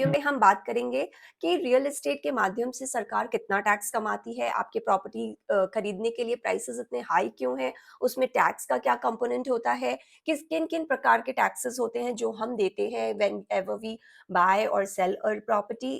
Video में हम बात करेंगे कि रियल एस्टेट के माध्यम से सरकार कितना टैक्स कमाती है, आपके प्रॉपर्टी खरीदने के लिए प्राइसेस इतने हाई क्यों हैं, उसमें टैक्स का क्या कंपोनेंट होता है, किन-किन प्रकार के टैक्सेस होते हैं जो हम देते हैं व्हेन एवर वी बाय और sell a property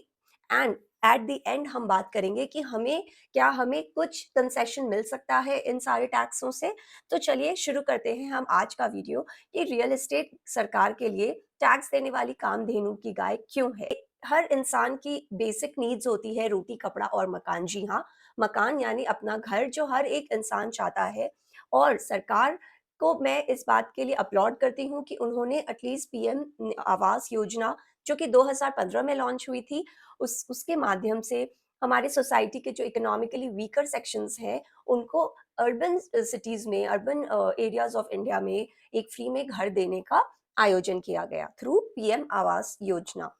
and at the end हम बात करेंगे कि हमें कुछ कंसेशन मिल सकता है इन सारे टैक्सों से। तो चलिए शुरू करते हैं हम आज का वीडियो कि रियल एस्टेट सरकार के लिए टैक्स देने वाली कामधेनु की गाय क्यों है। हर इंसान की बेसिक नीड्स होती है रोटी कपड़ा और मकान। जी हाँ, मकान यानी अपना घर जो हर एक इंसान चाहता है। और सरकार को मैं इस बात के लिए अपलॉड करती हूँ कि उन्होंने एटलीस्ट पीएम आवास योजना जो कि 2015 में लॉन्च हुई थी, उसके माध्यम से हमारे सोसाइटी के जो इकोनॉमिकली वीकर सेक्शंस हैं उनको अर्बन सिटीज में, अर्बन एरियाज ऑफ इंडिया में एक फ्री में घर देने का आयोजन किया गया थ्रू पीएम आवास योजना।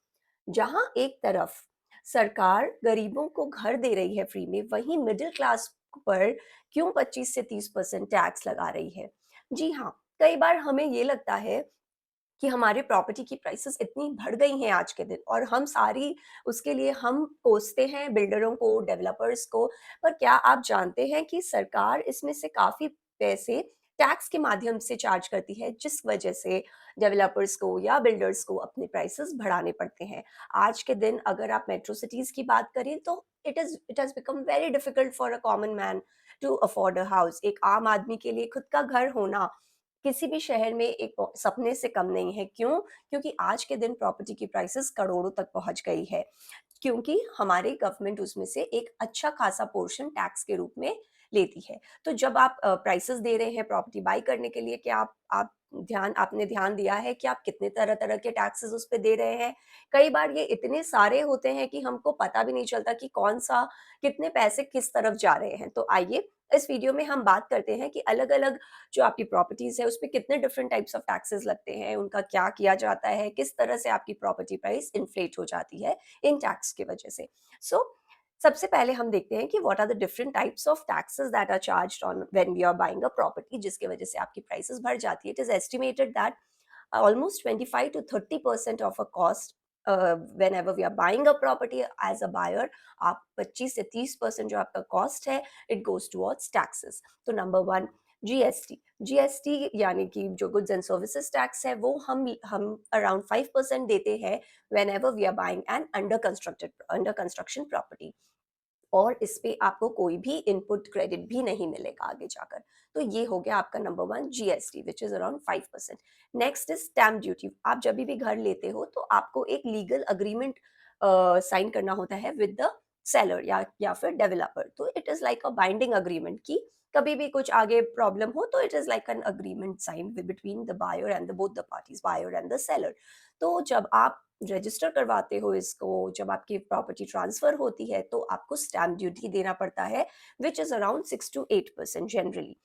जहां एक तरफ सरकार गरीबों को घर दे रही है फ्री में, वहीं मिडिल क्लास पर क्यों 25 से 30% टैक्स लगा रही है। जी हाँ, कई बार हमें ये लगता है कि हमारे प्रॉपर्टी की प्राइसेस इतनी बढ़ गई हैं आज के दिन और हम सारी उसके लिए हम कोसते हैं बिल्डरों को, डेवलपर्स को। पर क्या आप जानते हैं कि सरकार इसमें से काफ़ी पैसे टैक्स के माध्यम से चार्ज करती है, जिस वजह से डेवलपर्स को या बिल्डर्स को अपने प्राइसेस बढ़ाने पड़ते हैं। आज के दिन अगर आप मेट्रो सिटीज़ की बात करें तो it has become very difficult for a common man to afford a house. एक आम आदमी के लिए खुद का घर होना किसी भी शहर में एक सपने से कम नहीं है। क्यों? क्योंकि आज के दिन प्रॉपर्टी की प्राइसेस करोड़ों तक पहुँच गई है। क्योंकि हमारी गवर्नमेंट उसमें से एक अच्छा खासा पोर्शन टैक्स के रूप में लेती है। तो जब आप प्राइसेस दे रहे हैं प्रॉपर्टी बाय करने के लिए, क्या आप आपने ध्यान दिया है कि आप कितने तरह-तरह के टैक्सेस उस पे दे रहे हैं? कई बार ये इतने सारे होते हैं कि हमको पता भी नहीं चलता कि कौन-सा कितने पैसे किस तरफ जा रहे हैं। तो आइए इस वीडियो में हम बात करते हैं कि अलग-अलग जो आपकी प्रॉपर्टीज़ है, उसपे कितने डिफरेंट टाइप्स ऑफ टैक्सेस लगते हैं, उनका क्या किया जाता है, किस तरह से आपकी प्रॉपर्टी प्राइस इन्फ्लेट हो जाती है इन टैक्स की वजह से। सो सबसे पहले हम देखते हैं कि what are the different types of taxes that are charged on when we are buying a property, जिसकी वजह से आपकी प्राइसेस बढ़ जाती है। It is estimated that almost 25 to 30% of a cost whenever we are buying a property as a buyer, आप 25 से 30% जो आपका कॉस्ट है इट गोज टुवर्ड्स टैक्सेस। तो नंबर वन, जीएसटी। जीएसटी यानी कि जो गुड्स एंड सर्विसेज टैक्स है वो हम अराउंड 5% देते हैं whenever we are buying an under construction property. और इस पे आपको कोई भी इनपुट क्रेडिट भी नहीं मिलेगा आगे जाकर। तो ये हो गया आपका number one, GST which is around 5%। Next is stamp duty. आप जब भी घर लेते हो तो आपको एक लीगल अग्रीमेंट साइन करना होता है विद द सेलर या फिर डेवलपर। तो it is like a binding agreement की कभी भी कुछ आगे प्रॉब्लम हो तो it is like an agreement sign between the buyer and the both the parties, buyer and the seller. तो जब आप रजिस्टर करवाते हो इसको, जब आपकी प्रॉपर्टी ट्रांसफर होती है तो आपको स्टैम्प ड्यूटी देना पड़ता है which is around 6 to 8% generally.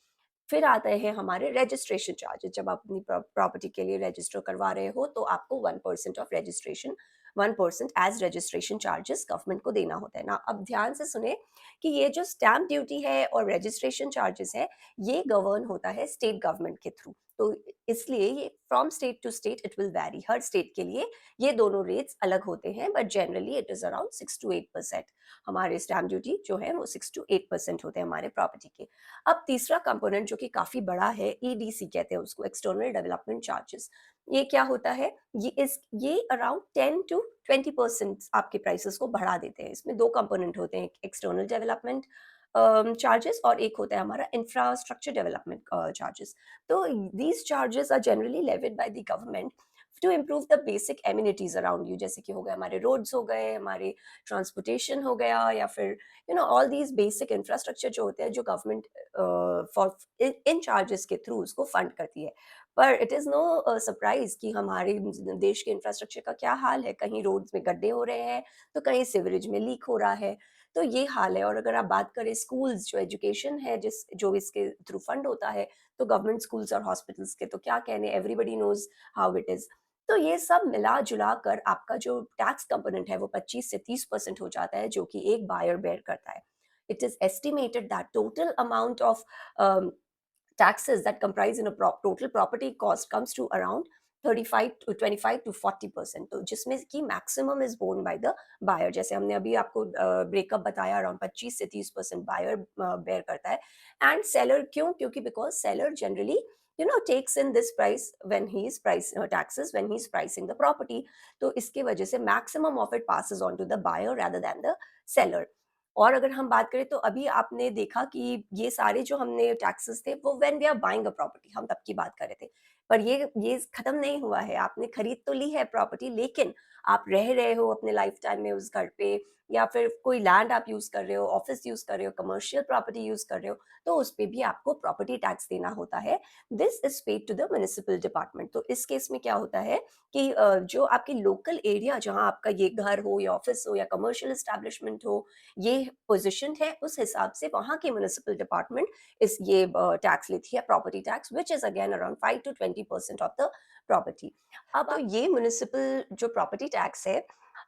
फिर आते हैं हमारे रजिस्ट्रेशन चार्जेस। जब आप अपनी प्रॉपर्टी के लिए रजिस्टर करवा रहे हो तो आपको 1% of registration, 1% as registration charges government को देना होता है ना। अब ध्यान से सुने कि ये जो स्टैम्प ड्यूटी है और रजिस्ट्रेशन चार्जेस है ये गवर्न होता है स्टेट गवर्नमेंट के थ्रू। तो इसलिए ये from state to state it will vary, हर स्टेट के लिए ये दोनों रेट्स अलग होते हैं, but generally it is around 6 to 8%। हमारे स्टैम्प ड्यूटी जो है वो 6 to 8% होते हैं हमारे प्रॉपर्टी के। अब तीसरा कंपोनेंट जो कि काफ़ी बड़ा है, ईडीसी कहते हैं उसको, एक्सटर्नल डेवलपमेंट चार्जेस। ये क्या होता है? ये अराउंड 10 to 20% आपके प्राइसेस को बढ़ा देते हैं। इसमें 2 कंपोनेंट होते हैं, एक्सटर्नल डेवलपमेंट चार्जेस और एक होता है हमारा इंफ्रास्ट्रक्चर डेवलपमेंट चार्जेस। तो these charges are generally levied by the government to improve the basic amenities around you, जैसे कि हो गए हमारे रोड्स हो गए, हमारे ट्रांसपोर्टेशन हो गया, या फिर ऑल दीज बेसिक इंफ्रास्ट्रक्चर जो होते हैं जो गवर्नमेंट फॉर इन चार्जेस के थ्रू उसको फंड करती है। पर इट इज़ नो सरप्राइज कि हमारे देश के इंफ्रास्ट्रक्चर का क्या हाल है। कहीं रोड्स में गड्ढे हो रहे हैं तो कहीं सिवरेज में लीक हो रहा है। तो ये हाल है। और अगर आप बात करें स्कूल्स, जो एजुकेशन है जो इसके थ्रू फंड होता है, तो गवर्नमेंट स्कूल्स और हॉस्पिटल्स के तो क्या कहने, everybody knows how it is. तो ये सब मिला जुला कर आपका जो टैक्स कंपोनेंट है वो 25 से 30% हो जाता है, जो कि एक बायर बेयर करता है। It is estimated that total amount of taxes that comprise in a total property cost comes to around 35 to 25 to 40%, तो जिसमें कि maximum is borne by the buyer. जैसे हमने अभी आपको ब्रेकअप बताया, अराउंड 25 से 30% बायर बेयर करता है। एंड सेलर क्यों? क्योंकि because seller generally takes in this price when he is price taxes when he is pricing the property। तो इसके वजह से maximum of it passes on to the buyer rather than the seller। और अगर हम बात करें तो अभी आपने देखा कि ये सारे जो हमने टैक्सेस थे वो when we are buying a property, हम तब की बात कर रहे थे। पर ये खत्म नहीं हुआ है। आपने खरीद तो ली है प्रॉपर्टी, लेकिन आप रह रहे हो अपने लाइफ टाइम में उस घर पे, या फिर कोई लैंड आप यूज कर रहे हो, ऑफिस यूज कर रहे हो, कमर्शियल प्रॉपर्टी यूज कर रहे हो, तो उस पे भी आपको प्रॉपर्टी टैक्स देना होता है। This is paid to the municipal department. तो इस केस में क्या होता है कि जो आपकी लोकल एरिया जहाँ आपका ये घर हो या ऑफिस हो या कमर्शियल एस्टेब्लिशमेंट हो, ये पोजिशन है, उस हिसाब से वहाँ की म्युनिसिपल डिपार्टमेंट इस ये टैक्स लेती है, property tax, which is again around 5 to 20% of the property. अब तो ये म्युनिसिपल जो प्रॉपर्टी टैक्स है,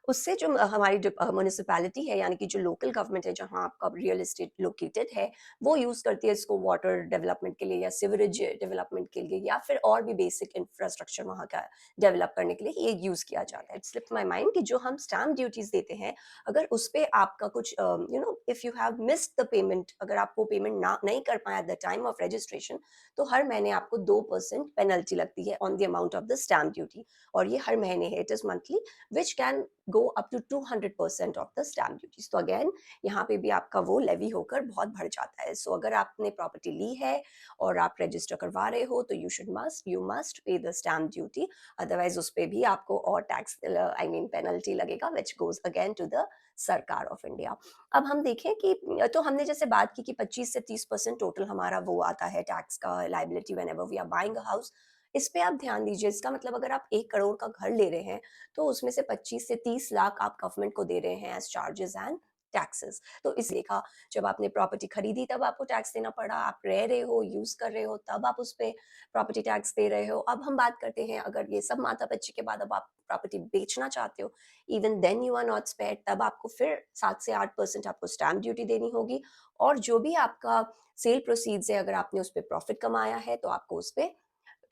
उससे जो हमारी म्युनिसिपैलिटी है, यानी कि जो लोकल गवर्नमेंट है जहाँ आपका रियल एस्टेट लोकेटेड है, वो यूज करती है इसको वाटर डेवलपमेंट के लिए या सिवरेज डेवलपमेंट के लिए, या फिर और भी बेसिक इंफ्रास्ट्रक्चर वहाँ का डेवलप करने के लिए ये यूज किया जाता है। इट स्लिप माई माइंड कि जो हम स्टैम्प ड्यूटीज देते हैं, अगर उस पे आपका कुछ if you have missed the payment, अगर आप वो पेमेंट ना नहीं कर पाए at the time of registration, तो हर महीने आपको 2% पेनल्टी लगती है on the amount of the stamp duty. और ये हर महीने है, it is monthly, which can go up to 200% of the stamp duties. तो अगेन यहाँ पे भी आपका वो लेवी होकर बहुत बढ़ जाता है। सो अगर आपने प्रॉपर्टी ली है और आप रजिस्टर करवा रहे हो, तो you must pay the stamp duty, otherwise उस पे भी आपको और टैक्स आई मीन पेनल्टी लगेगा, which goes again to the सरकार ऑफ इंडिया। अब हम देखें कि तो हमने जैसे बात की कि 25 से 30% टोटल हमारा वो आता है टैक्स का liability whenever we are buying a house. इस पे आप ध्यान दीजिए। इसका मतलब अगर आप 1 करोड़ का घर ले रहे हैं, तो उसमें से 25 से 30 लाख आप गवर्नमेंट को दे रहे हैं एज चार्जेस एंड टैक्सेस। तो इस लेखा जब आपने प्रॉपर्टी खरीदी तब आपको टैक्स देना पड़ा, आप रह रहे हो, यूज कर रहे हो, तब आप उस पे प्रॉपर्टी टैक्स दे रहे हो। अब हम बात करते हैं अगर ये सब माता बच्चे के बाद अब आप प्रॉपर्टी बेचना चाहते हो, even then you are not spared, तब आपको फिर 7 से 8% आपको स्टैम्प ड्यूटी देनी होगी। और जो भी आपका सेल प्रोसीड्स है, अगर आपने उस पर प्रॉफिट कमाया है, तो आपको उस पर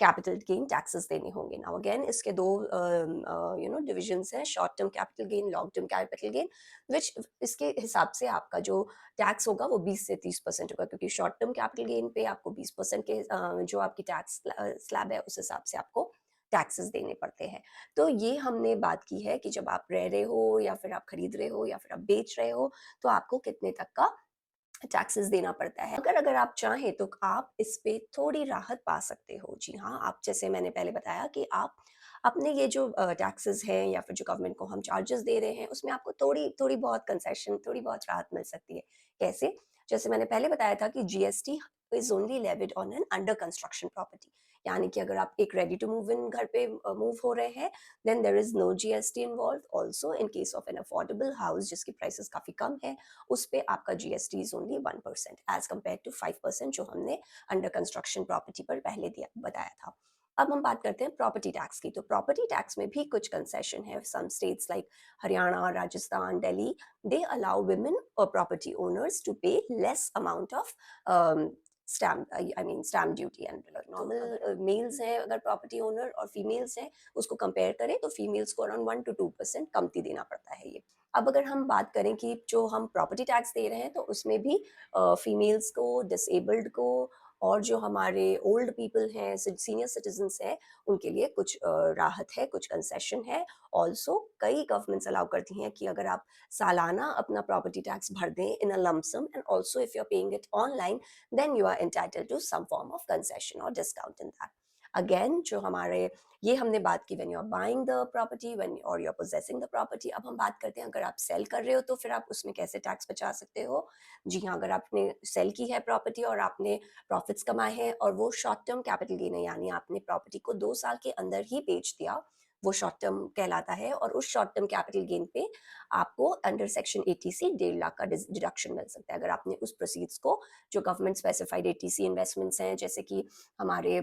कैपिटल गेन टैक्सेस देने होंगे। नाउ अगेन इसके दो डिविजन्स हैं, short term capital gain, long term capital gain, which इसके हिसाब से आपका जो टैक्स होगा वो 20 से 30% होगा, क्योंकि शॉर्ट टर्म कैपिटल गेन पे आपको 20% के जो आपकी टैक्स स्लैब है उस हिसाब से आपको टैक्सेस देने पड़ते हैं। तो ये हमने बात की है कि जब आप रह रहे हो या फिर आप खरीद रहे हो या फिर आप बेच रहे हो, तो आपको कितने तक का टैक्सेस देना पड़ता है। अगर अगर आप चाहें तो आप इस पे थोड़ी राहत पा सकते हो। जी हाँ, आप जैसे मैंने पहले बताया कि आप अपने ये जो टैक्सेस हैं या फिर जो गवर्नमेंट को हम चार्जेस दे रहे हैं, उसमें आपको थोड़ी थोड़ी बहुत कंसेशन, थोड़ी बहुत राहत मिल सकती है। कैसे? जैसे मैंने पहले बताया था कि GST is only levied on an under construction property. यानी कि अगर आप एक रेडी टू मूव इन घर पे मूव हो रहे हैं, then there is no GST involve. Also in case of an affordable house जिसकी प्राइसेस काफी कम है, उस पे आपका GST is only 1% as compare to 5% जो हमने अंडर कंस्ट्रक्शन प्रॉपर्टी पर पहले दिया बताया था। अब हम बात करते हैं प्रॉपर्टी टैक्स की। तो प्रॉपर्टी टैक्स में भी कुछ कंसेशन है। Some states like Haryana, Rajasthan, Delhi, they allow women or property owners to pay less amount of stamp I mean stamp duty. And normal males हैं अगर प्रॉपर्टी ओनर और फीमेल्स हैं, उसको कंपेयर करें तो फीमेल्स को अराउंड 1 to 2% कमती देना पड़ता है ये। अब अगर हम बात करें कि जो हम प्रॉपर्टी टैक्स दे रहे हैं, तो उसमें भी फीमेल्स को, डिसेबल्ड को, और जो हमारे ओल्ड पीपल हैं, सीनियर सिटीजन्स हैं, उनके लिए कुछ राहत है, कुछ कंसेशन है। ऑल्सो कई गवर्नमेंट्स अलाउ करती हैं कि अगर आप सालाना अपना प्रॉपर्टी टैक्स भर दें in a lump sum, and also if you are paying it online, then you are entitled to some form of concession or discount in that. Again जो हमारे ये हमने बात की when you are buying the property, when or you are possessing the property। अब हम बात करते हैं अगर आप सेल कर रहे हो तो फिर आप उसमें कैसे टैक्स बचा सकते हो। जी हाँ, अगर आपने सेल की है प्रॉपर्टी और आपने प्रॉफिट्स कमाए हैं और वो शॉर्ट टर्म कैपिटल गेन है, यानी आपने प्रॉपर्टी को 2 साल के अंदर ही बेच दिया, वो शॉर्ट टर्म कहलाता है। और उस शॉर्ट टर्म कैपिटल गेन पे आपको अंडर सेक्शन 80C 1.5 लाख का डिडक्शन मिल सकता है, अगर आपने उस प्रोसीड्स को, जो गवर्नमेंट स्पेसिफाइड 80C इन्वेस्टमेंट्स हैं, जैसे कि हमारे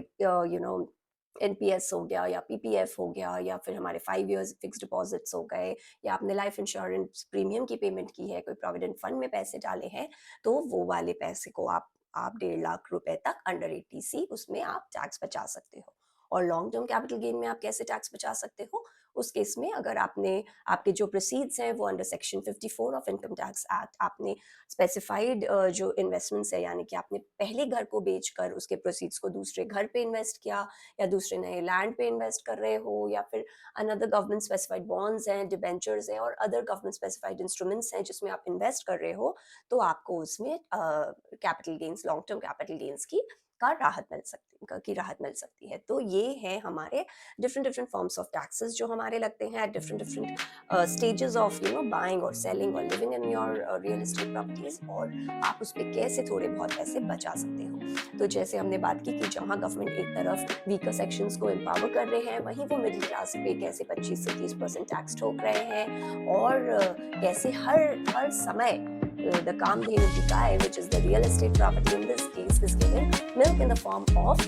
एनपीएस हो गया या पीपीएफ हो गया, या फिर हमारे 5 इयर्स फिक्स डिपॉजिट्स हो गए, या आपने लाइफ इंश्योरेंस प्रीमियम की पेमेंट की है, कोई प्रोविडेंट फंड में पैसे डाले हैं, तो वो वाले पैसे को आप 1.5 लाख रुपए तक अंडर 80C उसमें आप टैक्स बचा सकते हो। और लॉन्ग टर्म कैपिटल गेन में आप कैसे टैक्स बचा सकते हो, उस केस में अगर आपके जो प्रोसीड्स हैं वो under section 54 of income tax act, आपने स्पेसिफाइड जो इन्वेस्टमेंट्स है, यानी कि आपने पहले घर को बेचकर उसके प्रोसीड्स को दूसरे घर पे इन्वेस्ट किया, या दूसरे नए लैंड पे इन्वेस्ट कर रहे हो, या फिर अनदर गवर्नमेंट स्पेसिफाइड बॉन्ड्स हैं, डिबेंचर्स हैं और अदर गवर्नमेंट स्पेसिफाइड इंस्ट्रूमेंट्स हैं जिसमें आप इन्वेस्ट कर रहे हो, तो आपको उसमें capital gains, long term capital gains राहत मिल सकती है। तो ये है हमारे different different forms of taxes जो हमारे लगते हैं at different different stages of buying और सेलिंग और living in your real estate properties, और आप उस पर कैसे थोड़े बहुत पैसे बचा सकते हो। तो जैसे हमने बात की कि जहाँ गवर्नमेंट एक तरफ वीकर सेक्शंस को एम्पावर कर रहे हैं, वहीं वो मिडिल क्लास पे कैसे 25 से 30% टैक्स ठोक रहे हैं, और कैसे हर समय the Kamdhenu ki Gaye, which is the real estate property in this case, is given milk in the form of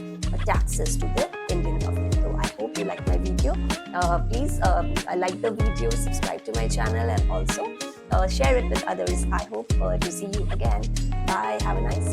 taxes to the Indian government. So I hope you like my video. Please like the video, subscribe to my channel, and also share it with others. I hope to see you again. Bye. Have a nice day.